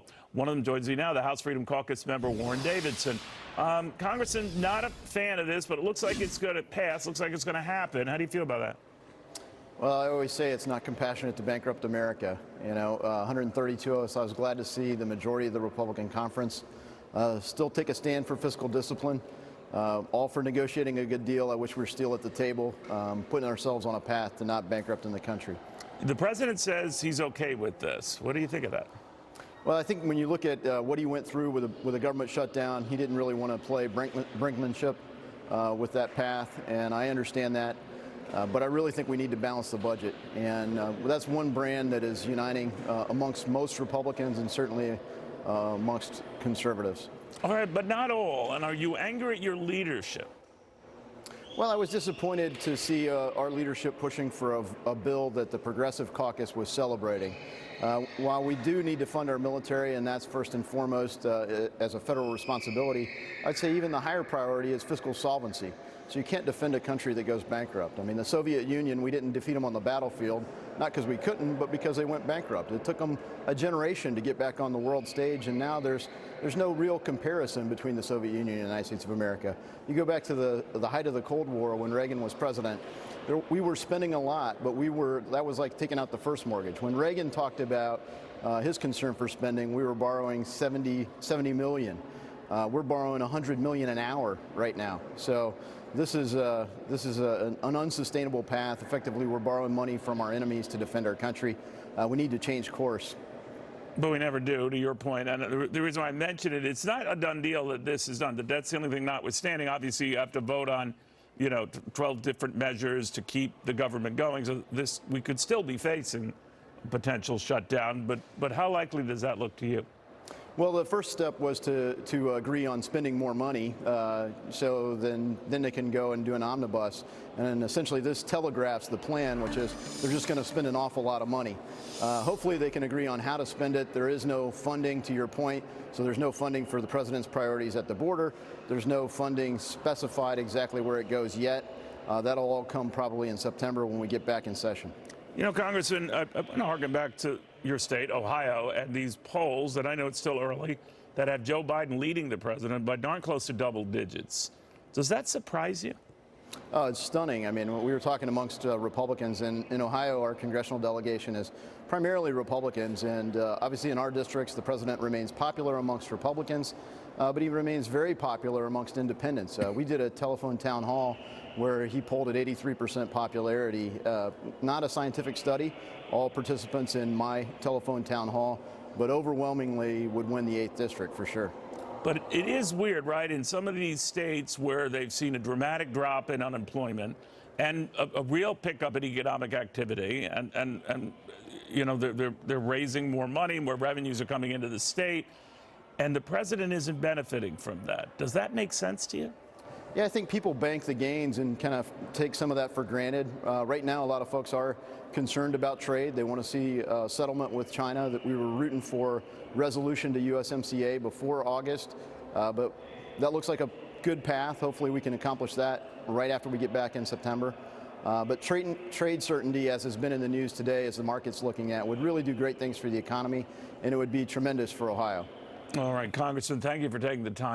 poll. One of them joins me now, the House Freedom Caucus member Warren Davidson. Congressman, not a fan of this, but it looks like it's going to pass. Looks like it's going to happen. How do you feel about that? Well, I always say it's not compassionate to bankrupt America. 132 of us, I was glad to see the majority of the Republican conference still take a stand for fiscal discipline. All for negotiating a good deal. I wish we were still at the table, putting ourselves on a path to not bankrupting the country. The president says he's okay with this. What do you think of that? Well, I think when you look at what he went through with a government shutdown, he didn't really want to play brinkmanship with that path, and I understand that. But I really think we need to balance the budget, and that's one brand that is uniting amongst most Republicans and certainly amongst conservatives. All right, but not all. And are you angry at your leadership? Well, I was disappointed to see our leadership pushing for a bill that the Progressive Caucus was celebrating. While we do need to fund our military, and that's first and foremost as a federal responsibility, I'd say even the higher priority is fiscal solvency. So you can't defend a country that goes bankrupt. I mean, the Soviet Union, we didn't defeat them on the battlefield, not because we couldn't, but because they went bankrupt. It took them a generation to get back on the world stage, and now there's no real comparison between the Soviet Union and the United States of America. You go back to the height of the Cold War when Reagan was president, we were spending a lot, but that was like taking out the first mortgage. When Reagan talked about his concern for spending, we were borrowing 70 million. We're borrowing 100 million an hour right now. So this is an unsustainable path. Effectively, we're borrowing money from our enemies to defend our country. We need to change course. But we never do, to your point. And the reason why I mention it, it's not a done deal that this is done. The debt ceiling thing notwithstanding, obviously you have to vote on 12 different measures to keep the government going. So we could still be facing potential shutdown. But how likely does that look to you? Well, the first step was to agree on spending more money, so then they can go and do an omnibus. And essentially this telegraphs the plan, which is they're just going to spend an awful lot of money. Hopefully they can agree on how to spend it. There is no funding, to your point, so there's no funding for the president's priorities at the border. There's no funding specified exactly where it goes yet. That'll all come probably in September when we get back in session. Congressman, I want to harken back to your state, Ohio, and these polls that I know it's still early that have Joe Biden leading the president by darn close to double digits. Does that surprise you? It's stunning. I mean, we were talking amongst Republicans, and in Ohio, our congressional delegation is primarily Republicans, and obviously in our districts, the president remains popular amongst Republicans, but he remains very popular amongst independents. We did a telephone town hall where he polled at 83% popularity. Not a scientific study. All participants in my telephone town hall, but overwhelmingly would win the 8th district for sure. But it is weird, right? In some of these states where they've seen a dramatic drop in unemployment and a real pickup in economic activity, and they're raising more money, more revenues are coming into the state, and the president isn't benefiting from that. Does that make sense to you? Yeah, I think people bank the gains and kind of take some of that for granted. Right now, a lot of folks are concerned about trade. They want to see a settlement with China. That we were rooting for resolution to USMCA before August, but that looks like a good path. Hopefully we can accomplish that right after we get back in September. But trade certainty, as has been in the news today, as the market's looking at, would really do great things for the economy, and it would be tremendous for Ohio. All right, Congressman, thank you for taking the time.